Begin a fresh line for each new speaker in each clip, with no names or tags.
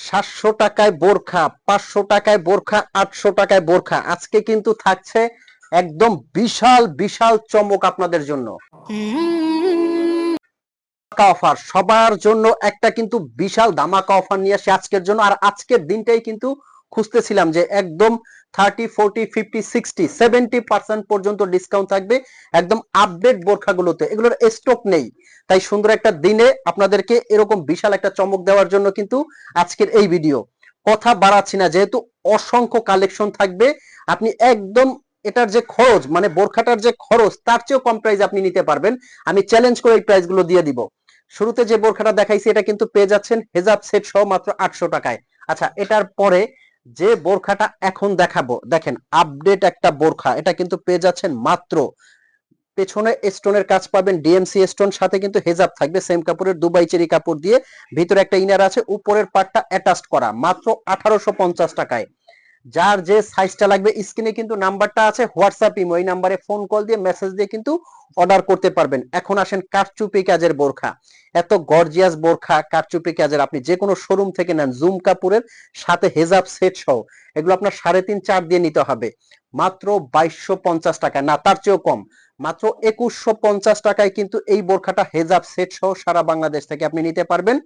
700 টাকায় বোরখা, 500 টাকায় বোরখা, 800 টাকায় বোরখা। আজকে কিন্তু থাকছে একদম বিশাল বিশাল চমক আপনাদের জন্য। অফার সবার জন্য একটা কিন্তু বিশাল ধামাকা অফার নিয়ে আসে আজকের জন্য। আর আজকের দিনটাই কিন্তু খুঁজতেছিলাম যে একদম 30, 40, 50, 60, 70% পর্যন্ত ডিসকাউন্ট থাকবে একদম আপডেট বোরখাগুলোতে। এগুলোর স্টক নেই, তাই সুন্দর একটা দিনে আপনাদেরকে এরকম বিশাল একটা চমক দেওয়ার জন্য কিন্তু আজকের এই ভিডিও। কথা বাড়াচ্ছি না, যেহেতু অসংখ্য কালেকশন থাকবে, আপনি একদম এটার যে খরচ মানে বোরখাটার যে খরচ তার চেয়েও কম প্রাইস আপনি নিতে পারবেন। আমি চ্যালেঞ্জ করে এই প্রাইস গুলো দিয়ে দিব। শুরুতে যে বোরখাটা দেখাইছি এটা কিন্তু পেয়ে যাচ্ছেন হেজাব সেট সহ মাত্র 800 টাকায়। আচ্ছা, এটার পরে যে বোরখাটা এখন দেখাবো, দেখেন আপডেট একটা বোরখা, এটা কিন্তু পেয়ে যাচ্ছেন মাত্র, পেছনে স্টোনের কাজ পাবেন, ডিএমসি স্টোন, সাথে কিন্তু হেজাব থাকবে সেম কাপড়ের, দুবাই চেরি কাপড় দিয়ে, ভিতরে একটা ইনার আছে, উপরের পার্টটা অ্যাটাচড করা, মাত্র 1850 টাকায়। যার যে সাইজটা লাগবে স্ক্রিনে কিন্তু নাম্বারটা আছে, হোয়াটসঅ্যাপ ইমো, এই নাম্বারে ফোন কল দিয়ে মেসেজ দিয়ে কিন্তু অর্ডার করতে পারবেন। এখন আসেন কারচুপি কাজের বোরখা, এত গর্জিয়াস বোরখা কারচুপি কাজের, আপনি যে কোনো শোরুম থেকে নেন, জুম কাপড়ের সাথে হেজাব সেট সহ, এগুলো আপনার 3.5-4 দিয়ে নিতে হবে মাত্র 2250 টাকা, না তার চেয়েও কম, মাত্র 2150 টাকায় কিন্তু এই বোরখাটা হেজাব সেট সহ সারা বাংলাদেশ থেকে আপনি নিতে পারবেন।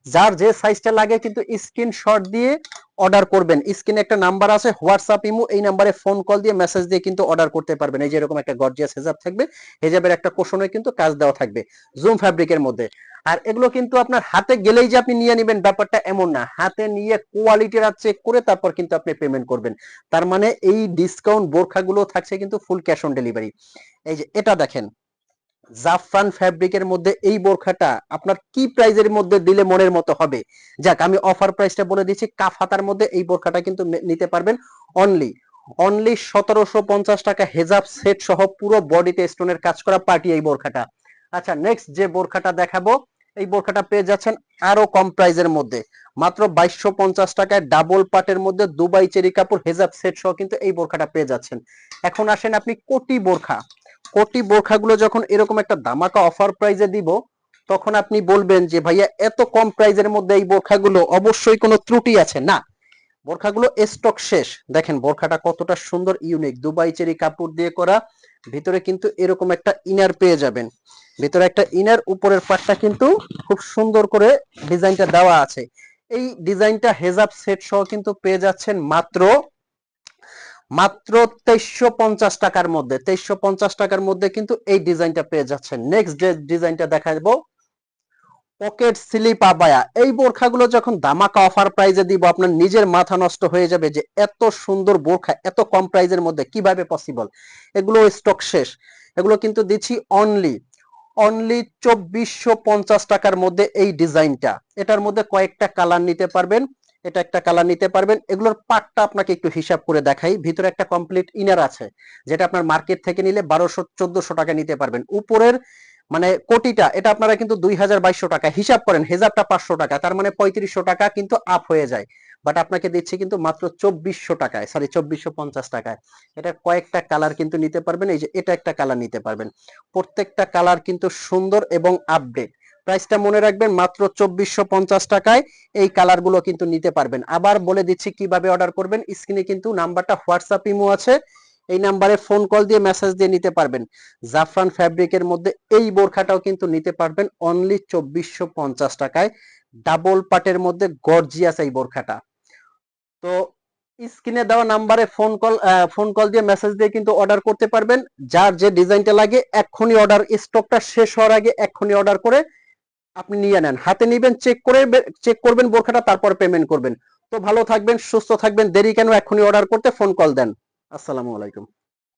যার যে সাইজটা লাগে কিন্তু স্ক্রিনশট দিয়ে অর্ডার করবেন। স্ক্রিনে একটা নাম্বার আছে, হোয়াটসঅ্যাপ ইমো, এই নাম্বারে ফোন কল দিয়ে মেসেজ দিয়ে কিন্তু অর্ডার করতে পারবেন। এই যে এরকম একটা গর্জিয়াস হেজাব থাকবে, হেজাবের একটা কোশনে কিন্তু কাজ দেওয়া থাকবে জুম ফ্যাব্রিকের মধ্যে। আর এগুলো কিন্তু আপনার হাতে গেলেই যে আপনি নিয়ে নেবেন ব্যাপারটা এমন না, হাতে নিয়ে কোয়ালিটিটা চেক করে তারপর কিন্তু আপনি পেমেন্ট করবেন। তার মানে এই ডিসকাউন্ট বোরখাগুলো থাকছে কিন্তু ফুল ক্যাশ অন ডেলিভারি। এই যে এটা দেখেন, জাফরান ফ্যাব্রিকের মধ্যে এই বোরখাটা আপনার কি প্রাইজের মধ্যে দিলে মনের মতো হবে? যাক, আমি অফার প্রাইসটা বলে দিচ্ছি, কাফ হাতার মধ্যে এই বোরখাটা কিন্তু নিতে পারবেন অনলি অনলি 1750 টাকা, হেজাব সেট সহ পুরো বডিতে স্টোনের কাজ করা পার্টি এই বোরখাটা। আচ্ছা, নেক্সট যে বোরখাটা দেখাবো, এই বোরখাটা পেয়ে যাচ্ছেন আরো কম প্রাইজের মধ্যে, মাত্র 2250 টাকায়, ডাবল পাটের মধ্যে দুবাই চেরি কাপড়, হেজাব সেট সহ কিন্তু এই বোরখাটা পেয়ে যাচ্ছেন। এখন আসেন আপনি কোটি বোরখা, কোটি বোরখাগুলো যখন এরকম একটা ধামাকা অফার প্রাইজে দিব, তখন আপনি বলবেন যে ভাইয়া এত কম প্রাইজের মধ্যে এই বোরখাগুলো, অবশ্যই কোনো ত্রুটি আছে। না, বোরখাগুলো স্টক শেষ। দেখেন বোরখাটা কতটা সুন্দর, ইউনিক, দুবাই চেরি কাপড় দিয়ে করা, ভিতরে কিন্তু এরকম একটা ইনার পেয়ে যাবেন, ভিতরে একটা ইনার, উপরের পাটটা কিন্তু খুব সুন্দর করে ডিজাইনটা দেওয়া আছে। এই ডিজাইনটা হেজাব সেট সহ কিন্তু পেয়ে যাচ্ছেন মাত্র মাত্র 2350 টাকার মধ্যে। 2350 টাকার মধ্যে কিন্তু এই ডিজাইনটা পেয়ে যাচ্ছেন। নেক্সট যে ডিজাইনটা দেখাবো, পকেট স্লিপ আবায়া, এই বোরখাগুলো যখন ধামাকা অফার প্রাইজে দিব, আপনার নিজের মাথা নষ্ট হয়ে যাবে যে এত সুন্দর বোরখা এত কম প্রাইজের মধ্যে কিভাবে পসিবল। এগুলো স্টক শেষ, এগুলো কিন্তু দিচ্ছি অনলি অনলি 2450 টাকার মধ্যে এই ডিজাইনটা। এটার মধ্যে কয়েকটা কালার নিতে পারবেন, এটা একটা কালার নিতে পারবেন। এগুলোর পাটটা আপনাকে একটু হিসাব করে দেখাই, ভিতরে একটা কমপ্লিট ইনার আছে, যেটা আপনার মার্কেট থেকে নিলে 1200-1400 টাকা নিতে পারবেন। উপরের মানে কোটিটা এটা আপনারা কিন্তু 2200 টাকা হিসাব করেন, হেজাবটা 500 টাকা, তার মানে 3500 টাকা কিন্তু আপ হয়ে যায়। বাট আপনাকে দিচ্ছি কিন্তু মাত্র 2400 টাকায়, সরি 2450 টাকায়। এটা কয়েকটা কালার কিন্তু নিতে পারবেন। এই যে এটা একটা কালার নিতে পারবেন, প্রত্যেকটা কালার কিন্তু সুন্দর এবং আপডেট। প্রাইসটা মনে রাখবেন, মাত্র 2450 টাকায় এই কালার গুলো কিন্তু নিতে পারবেন। আবার বলে দিচ্ছি কিভাবে অর্ডার করবেন, স্ক্রিনে কিন্তু নাম্বারটা, হোয়াটসঅ্যাপ ইমো আছে, এই নাম্বারে ফোন কল দিয়ে মেসেজ দিয়ে নিতে পারবেন। জাফরান ফ্যাব্রিকের মধ্যে এই বোরখাটাও কিন্তু নিতে পারবেন অনলি 2450 টাকায়, ডাবল পাটের মধ্যে গর্জিয়াস এই বোরখাটা। তো স্ক্রিনে দেওয়া নাম্বারে ফোন কল দিয়ে মেসেজ দিয়ে কিন্তু অর্ডার করতে পারবেন। যার যে ডিজাইনটা লাগে এক্ষুনি অর্ডার, স্টকটা শেষ হওয়ার আগে এক্ষুনি অর্ডার করে আপনি নিয়ে নেন, হাতে নিবেন, চেক করবেন বোরখাটা, তারপর পেমেন্ট করবেন। তো ভালো থাকবেন, সুস্থ থাকবেন, দেরি কেন, এক্ষুনি অর্ডার করতে ফোন কল দেন। আসসালামু আলাইকুম।